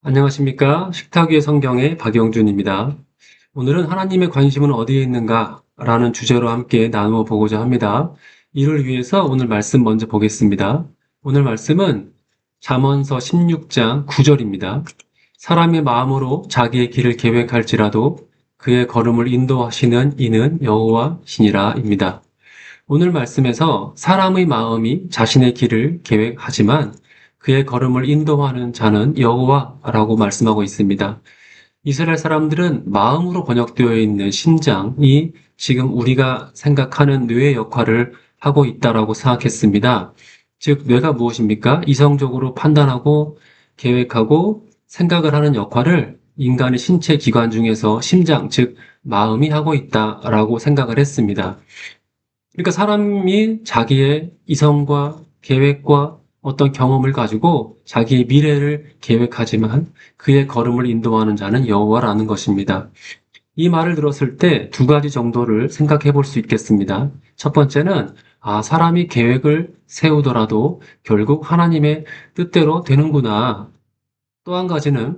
안녕하십니까? 식탁 위의 성경의 박영준입니다. 오늘은 하나님의 관심은 어디에 있는가? 라는 주제로 함께 나누어 보고자 합니다. 이를 위해서 오늘 말씀 먼저 보겠습니다. 오늘 말씀은 잠언서 16장 9절입니다. 사람의 마음으로 자기의 길을 계획할지라도 그의 걸음을 인도하시는 이는 여호와시니라입니다. 오늘 말씀에서 사람의 마음이 자신의 길을 계획하지만 그의 걸음을 인도하는 자는 여호와라고 말씀하고 있습니다. 이스라엘 사람들은 마음으로 번역되어 있는 심장이 지금 우리가 생각하는 뇌의 역할을 하고 있다라고 생각했습니다. 즉, 뇌가 무엇입니까? 이성적으로 판단하고 계획하고 생각을 하는 역할을 인간의 신체 기관 중에서 심장, 즉, 마음이 하고 있다라고 생각을 했습니다. 그러니까 사람이 자기의 이성과 계획과 어떤 경험을 가지고 자기의 미래를 계획하지만 그의 걸음을 인도하는 자는 여호와라는 것입니다. 이 말을 들었을 때 두 가지 정도를 생각해 볼 수 있겠습니다. 첫 번째는 사람이 계획을 세우더라도 결국 하나님의 뜻대로 되는구나. 또 한 가지는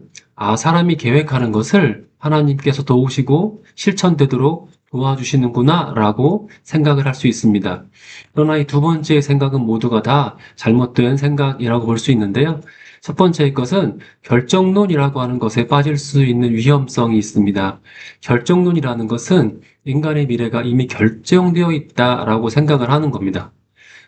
사람이 계획하는 것을 하나님께서 도우시고 실천되도록 도와주시는구나 라고 생각을 할 수 있습니다. 그러나 이 두 번째 생각은 모두가 다 잘못된 생각이라고 볼 수 있는데요. 첫 번째의 것은 결정론이라고 하는 것에 빠질 수 있는 위험성이 있습니다. 결정론이라는 것은 인간의 미래가 이미 결정되어 있다라고 생각을 하는 겁니다.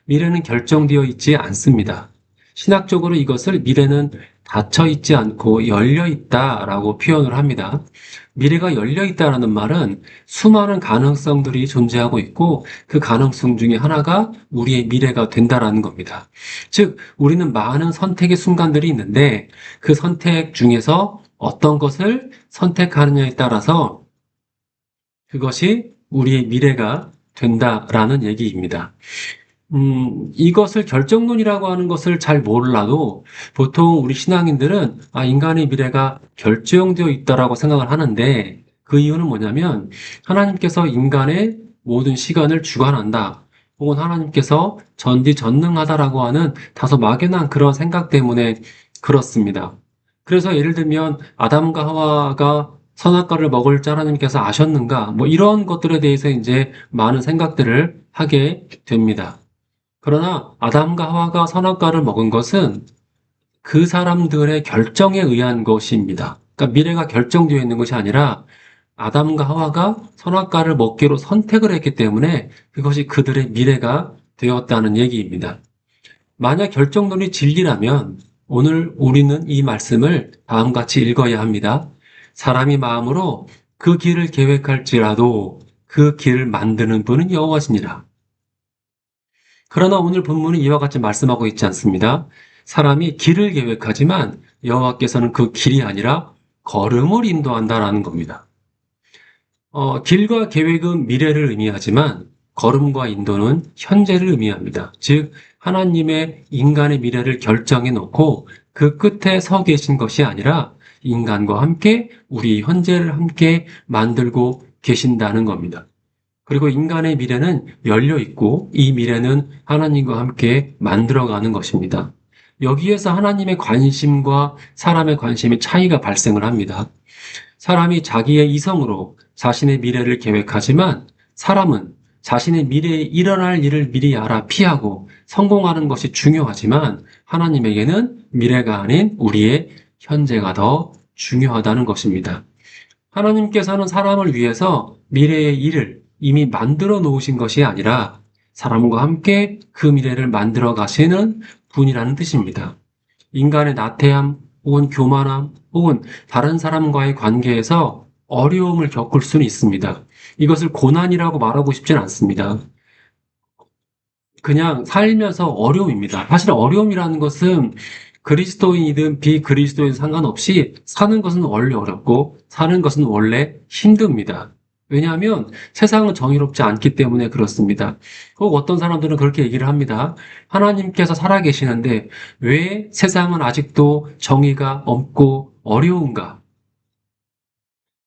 미래는 결정되어 있지 않습니다. 신학적으로 이것을 미래는 닫혀 있지 않고 열려 있다라고 표현을 합니다. 미래가 열려 있다라는 말은 수많은 가능성들이 존재하고 있고 그 가능성 중에 하나가 우리의 미래가 된다라는 겁니다. 즉, 우리는 많은 선택의 순간들이 있는데 그 선택 중에서 어떤 것을 선택하느냐에 따라서 그것이 우리의 미래가 된다라는 얘기입니다. 이것을 결정론이라고 하는 것을 잘 몰라도 보통 우리 신앙인들은 인간의 미래가 결정되어 있다라고 생각을 하는데 그 이유는 뭐냐면 하나님께서 인간의 모든 시간을 주관한다. 혹은 하나님께서 전지전능하다라고 하는 다소 막연한 그런 생각 때문에 그렇습니다. 그래서 예를 들면 아담과 하와가 선악과를 먹을 줄 하나님께서 아셨는가? 뭐 이런 것들에 대해서 이제 많은 생각들을 하게 됩니다. 그러나 아담과 하와가 선악과를 먹은 것은 그 사람들의 결정에 의한 것입니다. 그러니까 미래가 결정되어 있는 것이 아니라 아담과 하와가 선악과를 먹기로 선택을 했기 때문에 그것이 그들의 미래가 되었다는 얘기입니다. 만약 결정론이 진리라면 오늘 우리는 이 말씀을 다음과 같이 읽어야 합니다. 사람이 마음으로 그 길을 계획할지라도 그 길을 만드는 분은 여호와시니라. 그러나 오늘 본문은 이와 같이 말씀하고 있지 않습니다. 사람이 길을 계획하지만 여호와께서는 그 길이 아니라 걸음을 인도한다라는 겁니다. 길과 계획은 미래를 의미하지만 걸음과 인도는 현재를 의미합니다. 즉 하나님의 인간의 미래를 결정해 놓고 그 끝에 서 계신 것이 아니라 인간과 함께 우리 현재를 함께 만들고 계신다는 겁니다. 그리고 인간의 미래는 열려 있고 이 미래는 하나님과 함께 만들어가는 것입니다. 여기에서 하나님의 관심과 사람의 관심의 차이가 발생을 합니다. 사람이 자기의 이성으로 자신의 미래를 계획하지만 사람은 자신의 미래에 일어날 일을 미리 알아 피하고 성공하는 것이 중요하지만 하나님에게는 미래가 아닌 우리의 현재가 더 중요하다는 것입니다. 하나님께서는 사람을 위해서 미래의 일을 이미 만들어 놓으신 것이 아니라 사람과 함께 그 미래를 만들어 가시는 분이라는 뜻입니다. 인간의 나태함 혹은 교만함 혹은 다른 사람과의 관계에서 어려움을 겪을 수는 있습니다. 이것을 고난이라고 말하고 싶진 않습니다. 그냥 살면서 어려움입니다. 사실 어려움이라는 것은 그리스도인이든 비그리스도인 상관없이 사는 것은 원래 어렵고 사는 것은 원래 힘듭니다. 왜냐하면 세상은 정의롭지 않기 때문에 그렇습니다. 혹 어떤 사람들은 그렇게 얘기를 합니다. 하나님께서 살아계시는데 왜 세상은 아직도 정의가 없고 어려운가?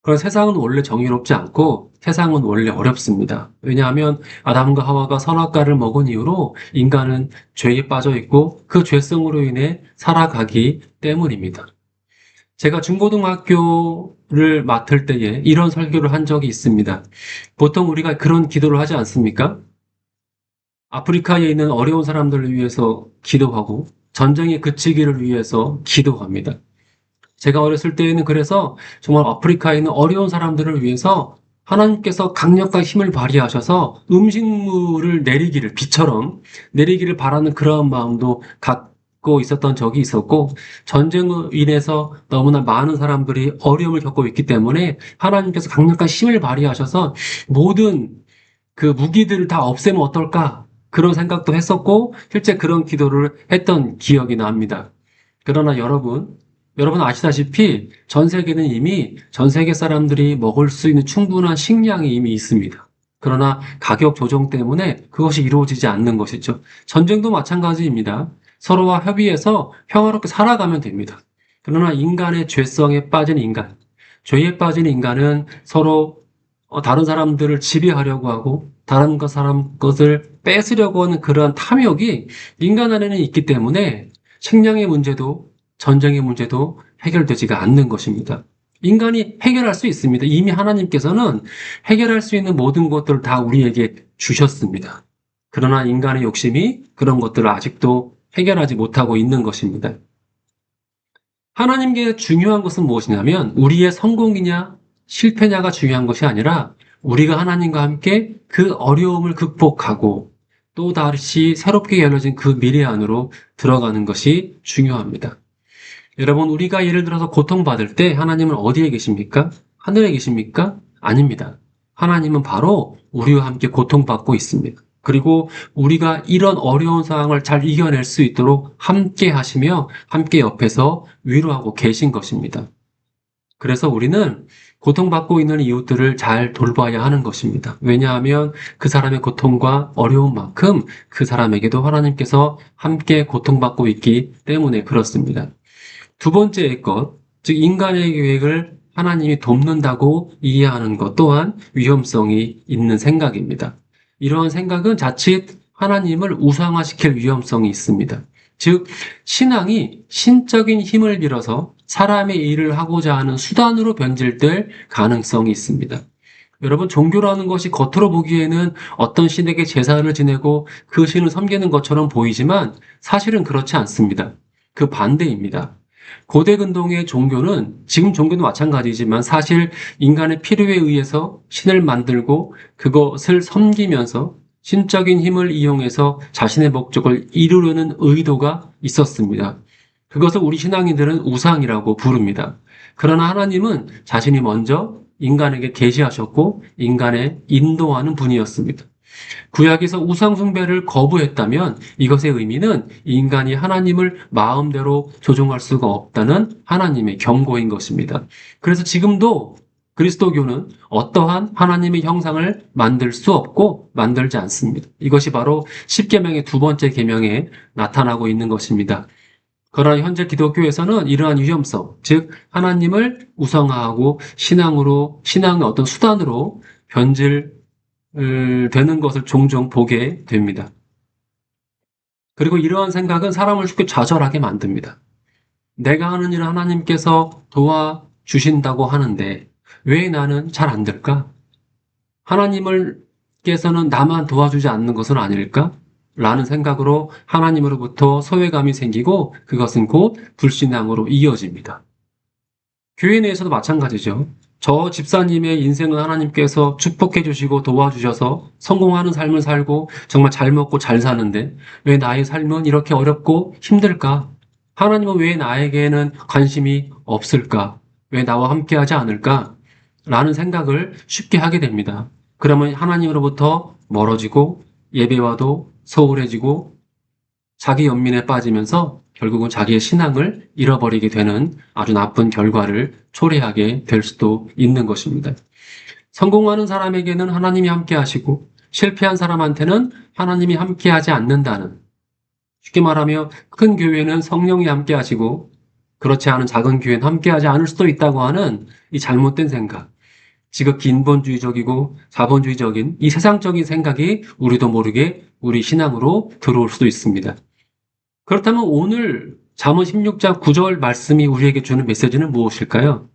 그런 세상은 원래 정의롭지 않고 세상은 원래 어렵습니다. 왜냐하면 아담과 하와가 선악과를 먹은 이후로 인간은 죄에 빠져 있고 그 죄성으로 인해 살아가기 때문입니다. 제가 중고등학교를 맡을 때에 이런 설교를 한 적이 있습니다. 보통 우리가 그런 기도를 하지 않습니까? 아프리카에 있는 어려운 사람들을 위해서 기도하고 전쟁이 그치기를 위해서 기도합니다. 제가 어렸을 때에는 그래서 정말 아프리카에 있는 어려운 사람들을 위해서 하나님께서 강력한 힘을 발휘하셔서 음식물을 내리기를, 비처럼 내리기를 바라는 그런 마음도 갖고 있었던 적이 있었고, 전쟁으로 인해서 너무나 많은 사람들이 어려움을 겪고 있기 때문에 하나님께서 강력한 힘을 발휘하셔서 모든 그 무기들을 다 없애면 어떨까? 그런 생각도 했었고, 실제 그런 기도를 했던 기억이 납니다. 그러나 여러분 아시다시피 전 세계는 이미 전 세계 사람들이 먹을 수 있는 충분한 식량이 이미 있습니다. 그러나 가격 조정 때문에 그것이 이루어지지 않는 것이죠. 전쟁도 마찬가지입니다. 서로와 협의해서 평화롭게 살아가면 됩니다. 그러나 인간의 죄성에 빠진 인간, 죄에 빠진 인간은 서로 다른 사람들을 지배하려고 하고 다른 사람 것을 뺏으려고 하는 그러한 탐욕이 인간 안에는 있기 때문에 식량의 문제도 전쟁의 문제도 해결되지가 않는 것입니다. 인간이 해결할 수 있습니다. 이미 하나님께서는 해결할 수 있는 모든 것들을 다 우리에게 주셨습니다. 그러나 인간의 욕심이 그런 것들을 아직도 해결하지 못하고 있는 것입니다. 하나님께 중요한 것은 무엇이냐면 우리의 성공이냐 실패냐가 중요한 것이 아니라 우리가 하나님과 함께 그 어려움을 극복하고 또 다시 새롭게 열려진 그 미래 안으로 들어가는 것이 중요합니다. 여러분, 우리가 예를 들어서 고통받을 때 하나님은 어디에 계십니까? 하늘에 계십니까? 아닙니다. 하나님은 바로 우리와 함께 고통받고 있습니다. 그리고 우리가 이런 어려운 상황을 잘 이겨낼 수 있도록 함께 하시며 함께 옆에서 위로하고 계신 것입니다. 그래서 우리는 고통받고 있는 이웃들을 잘 돌봐야 하는 것입니다. 왜냐하면 그 사람의 고통과 어려운 만큼 그 사람에게도 하나님께서 함께 고통받고 있기 때문에 그렇습니다. 두 번째 것, 즉 인간의 계획을 하나님이 돕는다고 이해하는 것 또한 위험성이 있는 생각입니다. 이러한 생각은 자칫 하나님을 우상화시킬 위험성이 있습니다. 즉, 신앙이 신적인 힘을 빌어서 사람의 일을 하고자 하는 수단으로 변질될 가능성이 있습니다. 여러분, 종교라는 것이 겉으로 보기에는 어떤 신에게 제사를 지내고 그 신을 섬기는 것처럼 보이지만 사실은 그렇지 않습니다. 그 반대입니다. 고대 근동의 종교는 지금 종교도 마찬가지지만 사실 인간의 필요에 의해서 신을 만들고 그것을 섬기면서 신적인 힘을 이용해서 자신의 목적을 이루려는 의도가 있었습니다. 그것을 우리 신앙인들은 우상이라고 부릅니다. 그러나 하나님은 자신이 먼저 인간에게 계시하셨고 인간에 인도하는 분이었습니다. 구약에서 우상 숭배를 거부했다면 이것의 의미는 인간이 하나님을 마음대로 조종할 수가 없다는 하나님의 경고인 것입니다. 그래서 지금도 그리스도교는 어떠한 하나님의 형상을 만들 수 없고 만들지 않습니다. 이것이 바로 십계명의 두 번째 계명에 나타나고 있는 것입니다. 그러나 현재 기독교에서는 이러한 위험성, 즉 하나님을 우상화하고 신앙의 어떤 수단으로 되는 것을 종종 보게 됩니다. 그리고 이러한 생각은 사람을 쉽게 좌절하게 만듭니다. 내가 하는 일을 하나님께서 도와주신다고 하는데 왜 나는 잘 안 될까? 하나님께서는 나만 도와주지 않는 것은 아닐까? 라는 생각으로 하나님으로부터 소외감이 생기고 그것은 곧 불신앙으로 이어집니다. 교회 내에서도 마찬가지죠. 저 집사님의 인생은 하나님께서 축복해 주시고 도와주셔서 성공하는 삶을 살고 정말 잘 먹고 잘 사는데 왜 나의 삶은 이렇게 어렵고 힘들까? 하나님은 왜 나에게는 관심이 없을까? 왜 나와 함께 하지 않을까? 라는 생각을 쉽게 하게 됩니다. 그러면 하나님으로부터 멀어지고 예배와도 소홀해지고 자기 연민에 빠지면서 결국은 자기의 신앙을 잃어버리게 되는 아주 나쁜 결과를 초래하게 될 수도 있는 것입니다. 성공하는 사람에게는 하나님이 함께 하시고 실패한 사람한테는 하나님이 함께 하지 않는다는, 쉽게 말하면 큰 교회는 성령이 함께 하시고 그렇지 않은 작은 교회는 함께 하지 않을 수도 있다고 하는 이 잘못된 생각, 지극히 인본주의적이고 자본주의적인 이 세상적인 생각이 우리도 모르게 우리 신앙으로 들어올 수도 있습니다. 그렇다면 오늘 잠언 16장 9절 말씀이 우리에게 주는 메시지는 무엇일까요?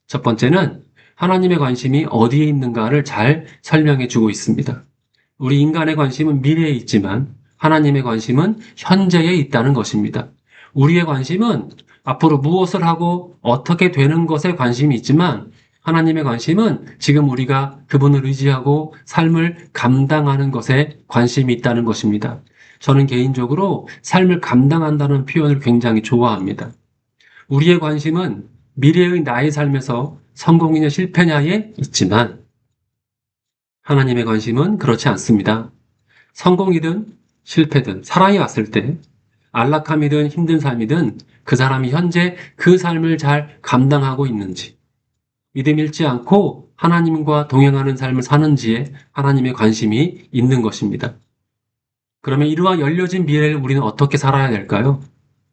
첫 번째는 하나님의 관심이 어디에 있는가를 잘 설명해 주고 있습니다. 우리 인간의 관심은 미래에 있지만 하나님의 관심은 현재에 있다는 것입니다. 우리의 관심은 앞으로 무엇을 하고 어떻게 되는 것에 관심이 있지만 하나님의 관심은 지금 우리가 그분을 의지하고 삶을 감당하는 것에 관심이 있다는 것입니다. 저는 개인적으로 삶을 감당한다는 표현을 굉장히 좋아합니다. 우리의 관심은 미래의 나의 삶에서 성공이냐 실패냐에 있지만 하나님의 관심은 그렇지 않습니다. 성공이든 실패든 사랑이 왔을 때 안락함이든 힘든 삶이든 그 사람이 현재 그 삶을 잘 감당하고 있는지 믿음 잃지 않고 하나님과 동행하는 삶을 사는지에 하나님의 관심이 있는 것입니다. 그러면 이러한 열려진 미래를 우리는 어떻게 살아야 될까요?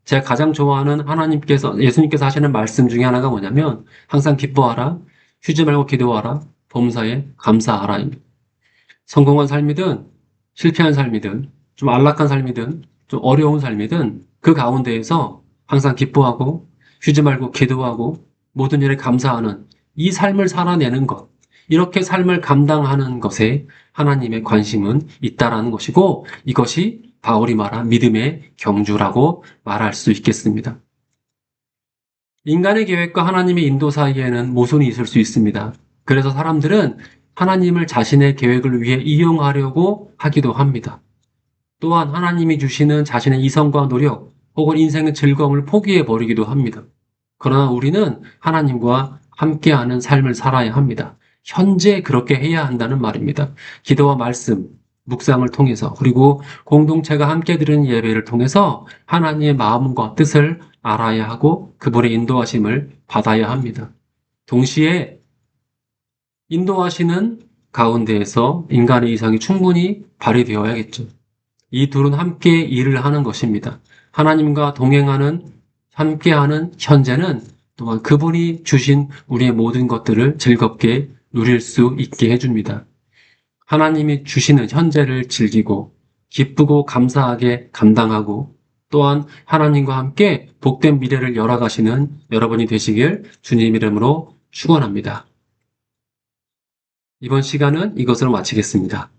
제가 가장 좋아하는 예수님께서 하시는 말씀 중에 하나가 뭐냐면 항상 기뻐하라, 쉬지 말고 기도하라, 범사에 감사하라입니다. 성공한 삶이든 실패한 삶이든 좀 안락한 삶이든 좀 어려운 삶이든 그 가운데에서 항상 기뻐하고 쉬지 말고 기도하고 모든 일에 감사하는 이 삶을 살아내는 것, 이렇게 삶을 감당하는 것에 하나님의 관심은 있다라는 것이고 이것이 바울이 말한 믿음의 경주라고 말할 수 있겠습니다. 인간의 계획과 하나님의 인도 사이에는 모순이 있을 수 있습니다. 그래서 사람들은 하나님을 자신의 계획을 위해 이용하려고 하기도 합니다. 또한 하나님이 주시는 자신의 이성과 노력 혹은 인생의 즐거움을 포기해버리기도 합니다. 그러나 우리는 하나님과 함께하는 삶을 살아야 합니다. 현재 그렇게 해야 한다는 말입니다. 기도와 말씀, 묵상을 통해서 그리고 공동체가 함께 드리는 예배를 통해서 하나님의 마음과 뜻을 알아야 하고 그분의 인도하심을 받아야 합니다. 동시에 인도하시는 가운데에서 인간의 이성이 충분히 발휘되어야겠죠. 이 둘은 함께 일을 하는 것입니다. 하나님과 동행하는, 함께하는 현재는 또한 그분이 주신 우리의 모든 것들을 즐겁게 누릴 수 있게 해줍니다. 하나님이 주시는 현재를 즐기고 기쁘고 감사하게 감당하고 또한 하나님과 함께 복된 미래를 열어가시는 여러분이 되시길 주님 이름으로 축원합니다. 이번 시간은 이것으로 마치겠습니다.